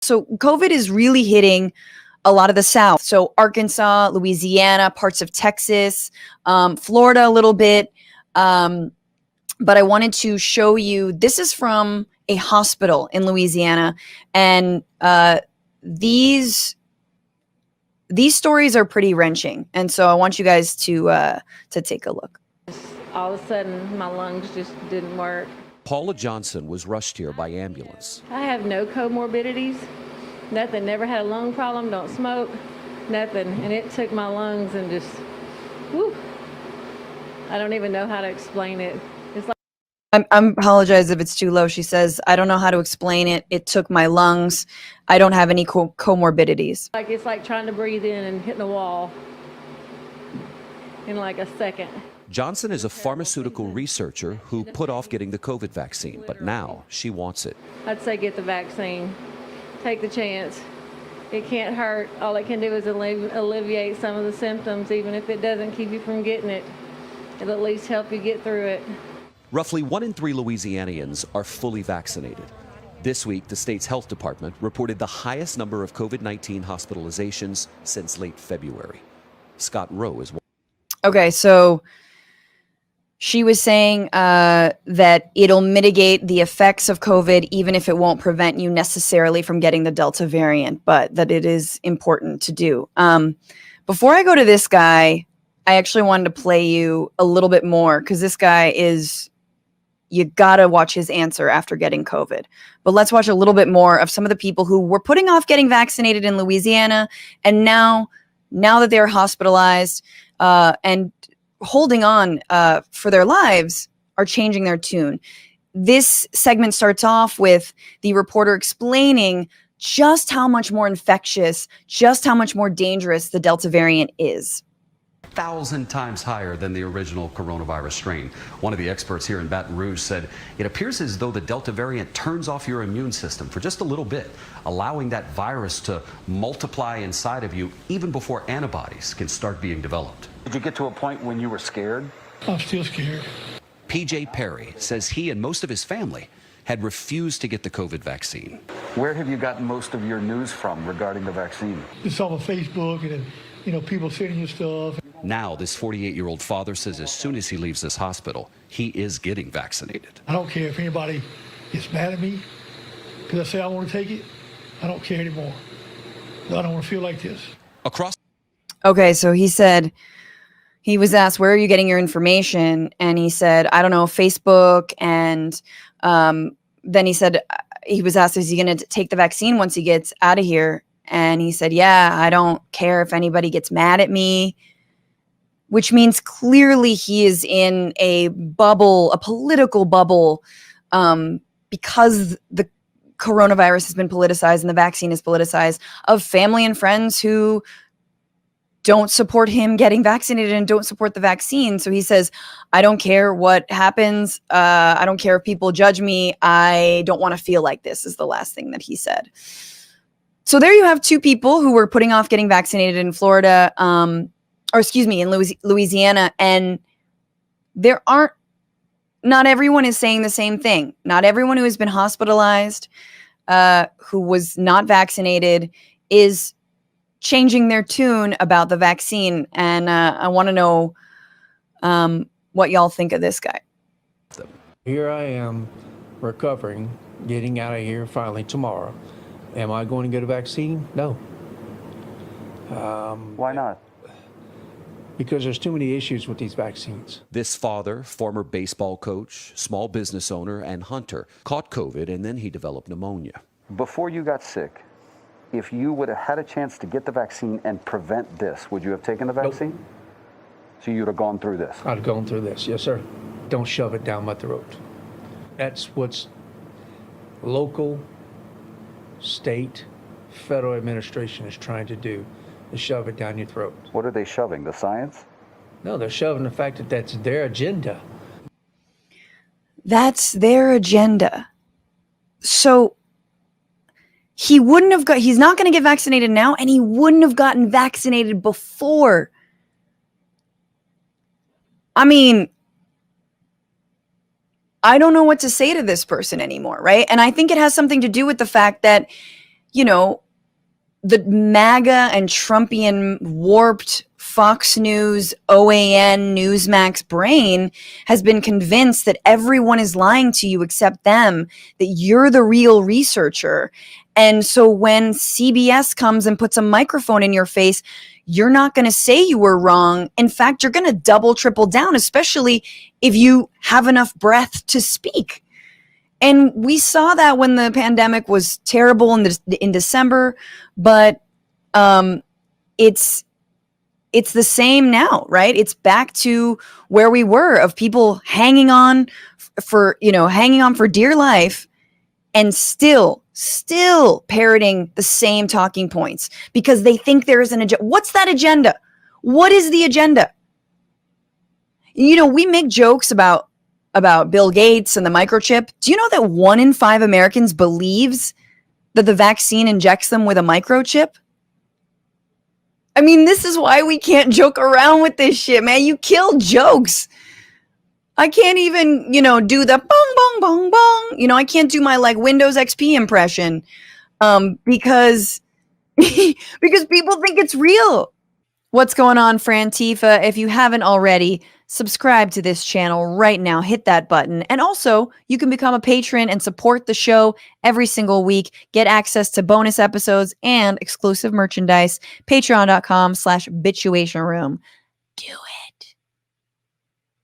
So COVID is really hitting a lot of the South. So Arkansas, Louisiana, parts of Texas, Florida a little bit. But I wanted to show you, this is from a hospital in Louisiana. And these stories are pretty wrenching. And so I want you guys to take a look. All of a sudden, my lungs just didn't work. Paula Johnson was rushed here by ambulance. I have no comorbidities, nothing, never had a lung problem, don't smoke, nothing. And it took my lungs and just, whoo, I don't even know how to explain it. It's like I apologize if it's too low. She says, I don't know how to explain it. It took my lungs. I don't have any comorbidities. it's like trying to breathe in and hitting a wall in like a second. Johnson is a pharmaceutical researcher who put off getting the COVID vaccine, but now she wants it. I'd say get the vaccine. Take the chance. It can't hurt. All it can do is alleviate some of the symptoms. Even if it doesn't keep you from getting it, it'll at least help you get through it. Roughly 1 in 3 Louisianians are fully vaccinated. This week, the state's health department reported the highest number of COVID-19 hospitalizations since late February. Scott Rowe is one. Okay, so she was saying that it'll mitigate the effects of COVID, even if it won't prevent you necessarily from getting the Delta variant, but that it is important to do. Before I go to this guy, I actually wanted to play you a little bit more because this guy is, you gotta watch his answer after getting COVID. But let's watch a little bit more of some of the people who were putting off getting vaccinated in Louisiana, and now that they're hospitalized and holding on for their lives, are changing their tune. This segment starts off with the reporter explaining just how much more infectious, just how much more dangerous the Delta variant is. 1,000 times higher than the original coronavirus strain. One of the experts here in Baton Rouge said it appears as though the Delta variant turns off your immune system for just a little bit, allowing that virus to multiply inside of you even before antibodies can start being developed. Did you get to a point when you were scared? I'm still scared. PJ Perry says he and most of his family had refused to get the COVID vaccine. Where have you gotten most of your news from regarding the vaccine? It's on Facebook and, people sending you stuff. Now, this 48-year-old father says as soon as he leaves this hospital, he is getting vaccinated. I don't care if anybody gets mad at me because I say I want to take it. I don't care anymore. I don't want to feel like this. Okay, so he said, he was asked, where are you getting your information? And he said, I don't know, Facebook. And then he said, he was asked, is he going to take the vaccine once he gets out of here? And he said, yeah, I don't care if anybody gets mad at me. Which means clearly he is in a bubble, a political bubble, because the coronavirus has been politicized and the vaccine is politicized, of family and friends who don't support him getting vaccinated and don't support the vaccine. So he says, I don't care what happens. I don't care if people judge me. I don't want to feel like this, is the last thing that he said. So there you have two people who were putting off getting vaccinated in Florida, in Louisiana, and not everyone is saying the same thing. Not everyone who has been hospitalized, who was not vaccinated, is changing their tune about the vaccine. And I want to know what y'all think of this guy. Here I am recovering, getting out of here finally tomorrow. Am I going to get a vaccine? No. Why not? Because there's too many issues with these vaccines. This father, former baseball coach, small business owner, and hunter, caught COVID, and then he developed pneumonia. Before you got sick, if you would have had a chance to get the vaccine and prevent this, would you have taken the vaccine? Nope. So you'd have gone through this? I'd have gone through this, yes, sir. Don't shove it down my throat. That's what's local, state, federal administration is trying to do. To shove it down your throat. What are they shoving? The science? No, they're shoving the fact that that's their agenda. That's their agenda. So he's not going to get vaccinated now, and he wouldn't have gotten vaccinated before. I mean, I don't know what to say to this person anymore, right? And I think it has something to do with the fact that you know, the MAGA and Trumpian warped Fox News, OAN, Newsmax brain has been convinced that everyone is lying to you except them, that you're the real researcher. And so when CBS comes and puts a microphone in your face, you're not going to say you were wrong. In fact, you're going to double, triple down, especially if you have enough breath to speak. And we saw that when the pandemic was terrible in December, but it's the same now, right? It's back to where we were, of people hanging on for dear life, and still parroting the same talking points because they think there is an agenda. What's that agenda? What is the agenda? You know, we make jokes about Bill Gates and the microchip. Do you know that 1 in 5 Americans believes that the vaccine injects them with a microchip? I mean, this is why we can't joke around with this shit, man. You kill jokes. I can't even, do the bong, bong, bong, bong. I can't do my like Windows XP impression because because people think it's real. What's going on, Frantifa? If you haven't already, subscribe to this channel right now. Hit that button. And also, you can become a patron and support the show every single week. Get access to bonus episodes and exclusive merchandise. Patreon.com/Bitchuation Room. Do it.